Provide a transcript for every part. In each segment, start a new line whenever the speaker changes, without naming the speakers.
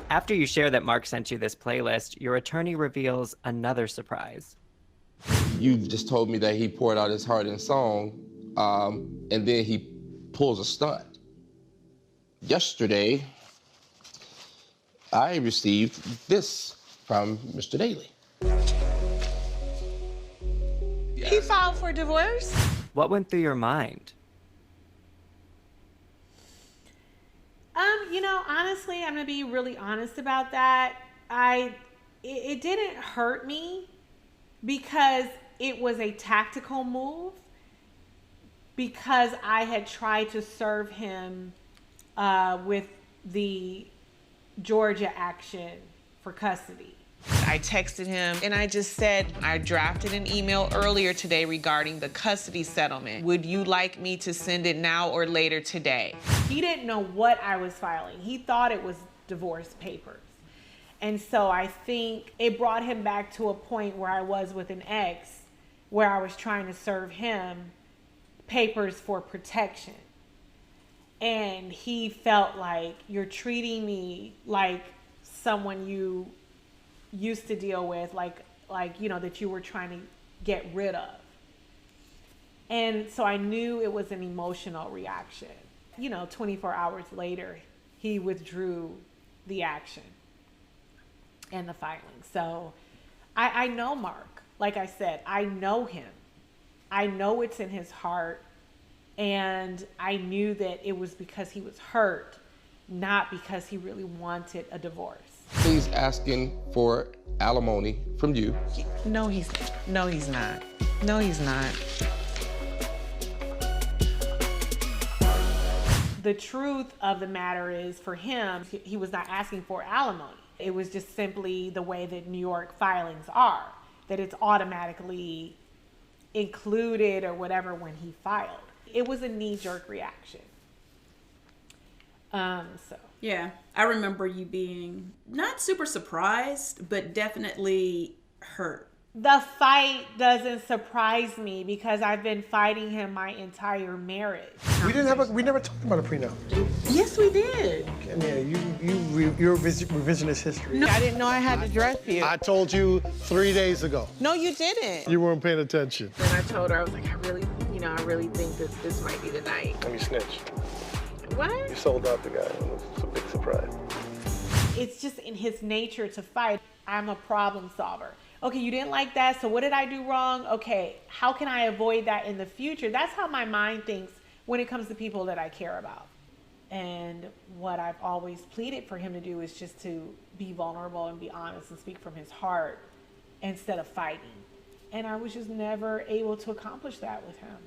After you share that Marc sent you this playlist, your attorney reveals another surprise.
You just told me that he poured out his heart in song, and then he pulls a stunt. Yesterday, I received this from Mr. Daly.
He filed for divorce?
What went through your mind?
You know, honestly, I'm gonna be really honest about that. It didn't hurt me because it was a tactical move, because I had tried to serve him with the Georgia action for custody.
I texted him and I just said, I drafted an email earlier today regarding the custody settlement. Would you like me to send it now or later today?
He didn't know what I was filing. He thought it was divorce papers. And so I think it brought him back to a point where I was with an ex, where I was trying to serve him papers for protection. And he felt like, you're treating me like someone you used to deal with, like you know, that you were trying to get rid of. And so I knew it was an emotional reaction. You know, 24 hours later, he withdrew the action and the filing. So I know Marc. Like I said, I know him. I know it's in his heart. And I knew that it was because he was hurt, not because he really wanted a divorce.
He's asking for alimony from you.
No, he's not. No, he's not.
The truth of the matter is, for him, he was not asking for alimony. It was just simply the way that New York filings are, that it's automatically included or whatever when he filed. It was a knee-jerk reaction.
Yeah, I remember you being not super surprised, but definitely hurt.
The fight doesn't surprise me because I've been fighting him my entire marriage.
We never talked about a prenup.
Yes, we did.
And yeah, you're revisionist history.
No, I didn't know I had to dress you.
I told you 3 days ago.
No, you didn't.
You weren't paying attention.
And I told her, I was like, I really think that this might be the night.
Let me snitch.
What?
You sold out the guy. It was a big surprise.
It's just in his nature to fight. I'm a problem solver. Okay, you didn't like that, so what did I do wrong? Okay, how can I avoid that in the future? That's how my mind thinks when it comes to people that I care about. And what I've always pleaded for him to do is just to be vulnerable and be honest and speak from his heart instead of fighting. And I was just never able to accomplish that with him.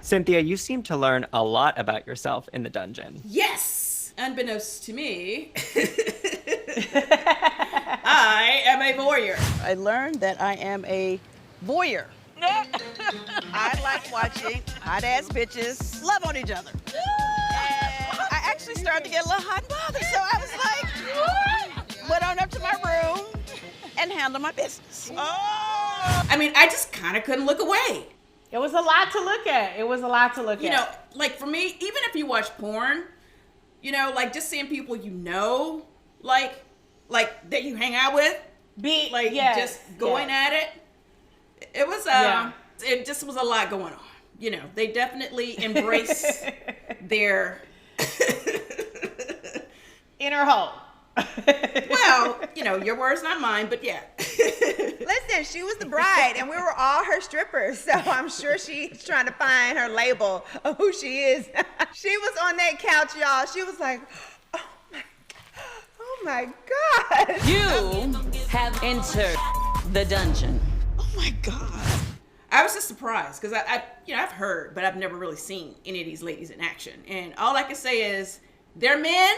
Cynthia, you seem to learn a lot about yourself in the dungeon.
Yes! Unbeknownst to me, I am a voyeur.
I learned that I am a voyeur. I like watching hot-ass bitches love on each other. And I actually started to get a little hot and bothered, so I was like, went on up to my room and handled my business.
Oh! I mean, I just kind of couldn't look away.
It was a lot to look at. It was a lot to look at.
You know, like for me, even if you watch porn, you know, like just seeing people you know, like that you hang out with, just going at it. It was it just was a lot going on. You know, they definitely embrace their
inner hole.
Well, you know, your words, not mine, but yeah.
Listen, she was the bride, and we were all her strippers, so I'm sure she's trying to find her label of who she is. She was on that couch, y'all. She was like, oh my God.
You have entered the dungeon.
Oh my God. I was just surprised because I've heard, but I've never really seen any of these ladies in action. And all I can say is their men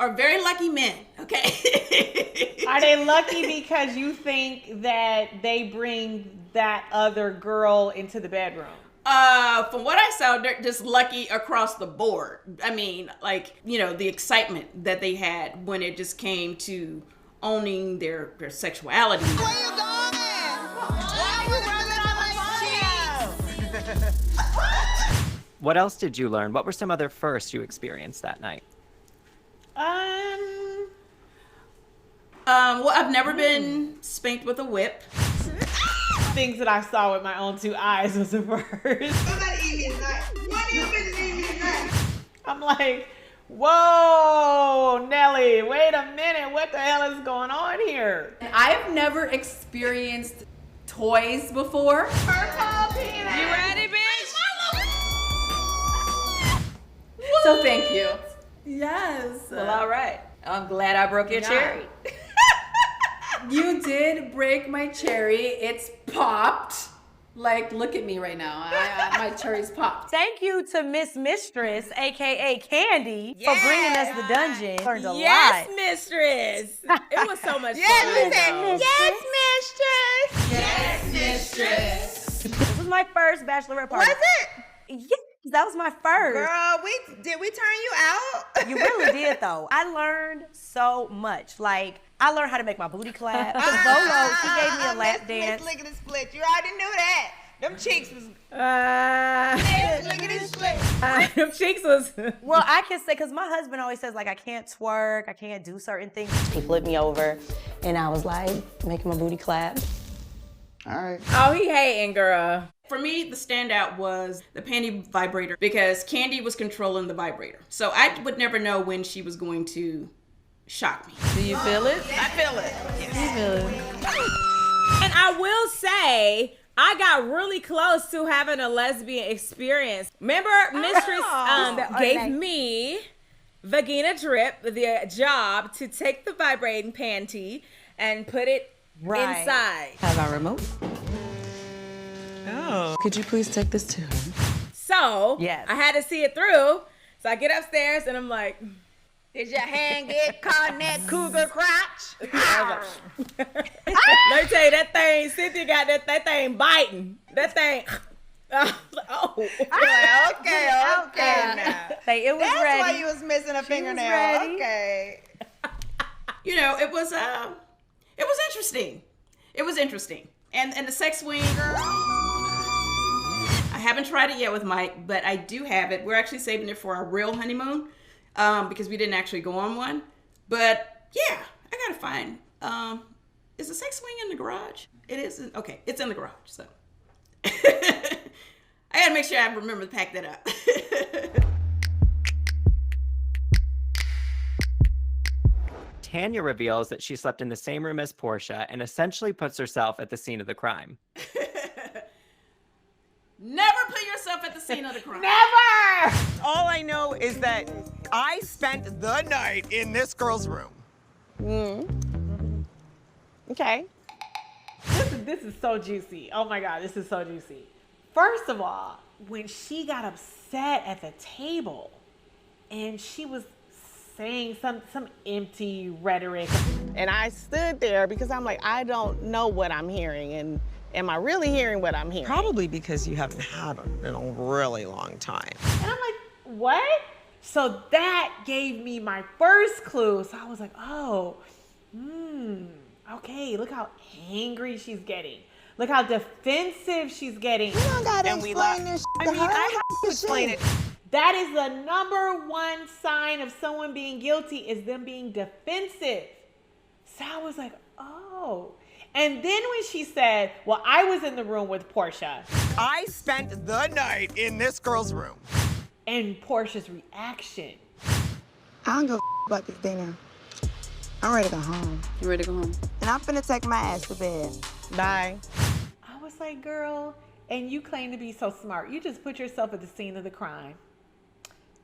are very lucky men, okay?
Are they lucky because you think that they bring that other girl into the bedroom?
From what I saw, they're just lucky across the board. I mean, like, you know, the excitement that they had when it just came to owning their sexuality.
Where you going? Why are you rubbing on my
What else did you learn? What were some other firsts you experienced that night?
Well, I've never been spanked with a whip.
Things that I saw with my own 2 eyes was the first.
Somebody eat me tonight. What do you bitches eat me tonight?
I'm like, whoa, Nelly, wait a minute. What the hell is going on here?
I've never experienced toys before.
Purple peanut.
You ready, bitch?
So thank you.
Yes.
Well, all right. I'm glad I broke your cherry. You did break my cherry. It's popped. Like, look at me right now. My cherry's popped.
Thank you to Miss Mistress, aka Candy, for bringing us the dungeon. Learned a
Yes,
lot.
Mistress. It was so much
Yes,
fun.
mistress. Yes, mistress.
Yes, mistress.
This was my first bachelorette party.
Was it?
Yes, that was my first.
Girl, did we turn you out?
You really did, though. I learned so much. Like, I learned how to make my booty clap. Volo, she gave me a lap dance.
Look at the split. You already knew that. Them cheeks was. Look at this split.
Them cheeks was.
Well, I can say, because my husband always says, like, I can't twerk, I can't do certain things. He flipped me over, and I was like, making my booty clap.
All right.
Oh, he hating, girl.
For me, the standout was the panty vibrator because Candy was controlling the vibrator. So I would never know when she was going to shock me.
Do you feel it?
I feel it.
And I will say, I got really close to having a lesbian experience. Remember, Mistress gave me, Vagina Drip, the job to take the vibrating panty and put it inside.
Have our remote? Oh. Could you please take this to her?
So,
Yes.
I had to see it through. So I get upstairs and I'm like,
Did your hand get caught in that cougar crotch?
let me tell you, that thing, Cynthia got that thing biting. That thing, oh.
Okay now.
Say, it was
That's
ready.
why you was missing a fingernail.
ready.
Okay.
You know, it was interesting. It was interesting. And the sex swing, I haven't tried it yet with Mike, but I do have it. We're actually saving it for our real honeymoon because we didn't actually go on one. But yeah, I gotta find. Is the sex swing in the garage? It is. Okay, it's in the garage. So I gotta make sure I remember to pack that up.
Tanya reveals that she slept in the same room as Portia and essentially puts herself at the scene of the crime.
Never put yourself at the scene of the crime.
Never!
All I know is that I spent the night in this girl's room.
Okay. This is so juicy. Oh my God, this is so juicy. First of all, when she got upset at the table and she was saying some empty rhetoric.
And I stood there because I'm like, I don't know what I'm hearing. And am I really hearing what I'm hearing?
Probably because you haven't had them in a really long time.
And I'm like, what? So that gave me my first clue. So I was like, oh, okay, look how angry she's getting. Look how defensive she's getting.
You don't gotta explain this
I mean, I have to explain it. That is the number one sign of someone being guilty is them being defensive. So I was like, oh. And then when she said, well, I was in the room with Portia.
I spent the night in this girl's room.
And Portia's reaction.
I don't give a about this dinner. I'm ready to go home.
You ready to go home?
And I'm finna take my ass to bed.
Bye.
I was like, girl, and you claim to be so smart. You just put yourself at the scene of the crime.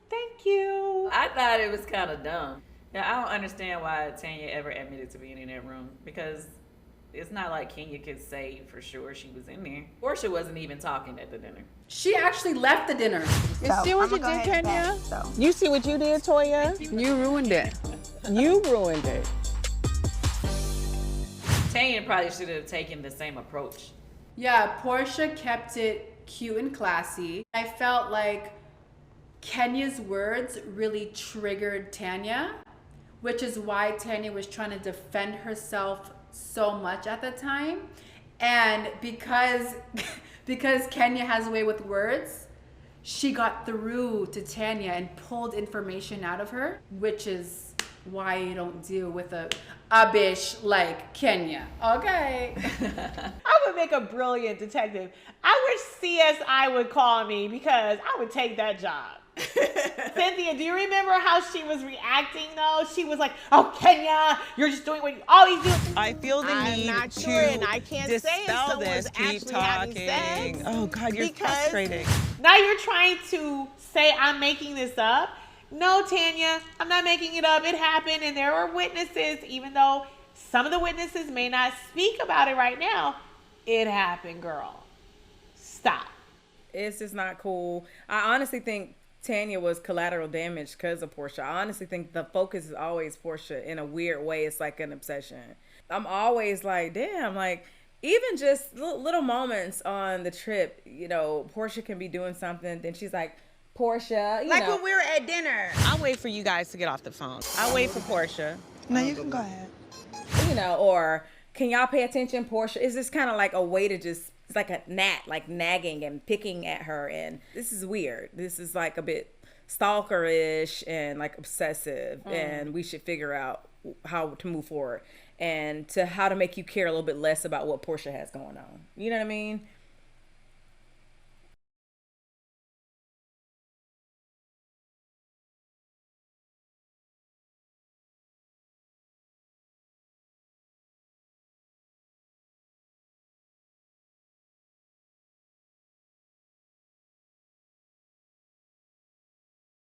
Thank you.
I thought it was kind of dumb. Yeah, I don't understand why Tanya ever admitted to being in that room because it's not like Kenya could say for sure she was in there. Portia wasn't even talking at the dinner.
She actually left the dinner.
You see what you did, Kenya? You see what you did, Toya?
You ruined it.
You ruined it.
Tanya probably should have taken the same approach.
Yeah, Portia kept it cute and classy. I felt like Kenya's words really triggered Tanya, which is why Tanya was trying to defend herself so much at the time. And because because Kenya has a way with words, she got through to Tanya and pulled information out of her, which is why you don't deal with a bitch like Kenya. Okay.
I would make a brilliant detective. I wish CSI would call me because I would take that job. Cynthia, do you remember how she was reacting though? She was like, "Oh, Kenya, you're just doing what you always do."
I feel the need
not
to
sure, and I can't say if
dispel
someone's
this. Keep
actually having
talking.
sex
Oh God, you're
because-
frustrating.
Now you're trying to say I'm making this up. No, Tanya, I'm not making it up. It happened, and there were witnesses, even though some of the witnesses may not speak about it right now. It happened, girl. Stop.
It's just not cool. I honestly think Tanya was collateral damage because of Portia. I honestly think the focus is always Portia in a weird way. It's like an obsession. I'm always like, damn, like even just little moments on the trip, you know, Portia can be doing something. Then she's like, Portia, you
Like
know.
when we were at dinner.
I'll wait for you guys to get off the phone. I'll wait for Portia.
No, you can go ahead.
You know, or can y'all pay attention, Portia? Is this kind of like a way to just, it's like a gnat, like nagging and picking at her. And this is weird. This is like a bit stalkerish and like obsessive. And we should figure out how to move forward and to how to make you care a little bit less about what Portia has going on. You know what I mean?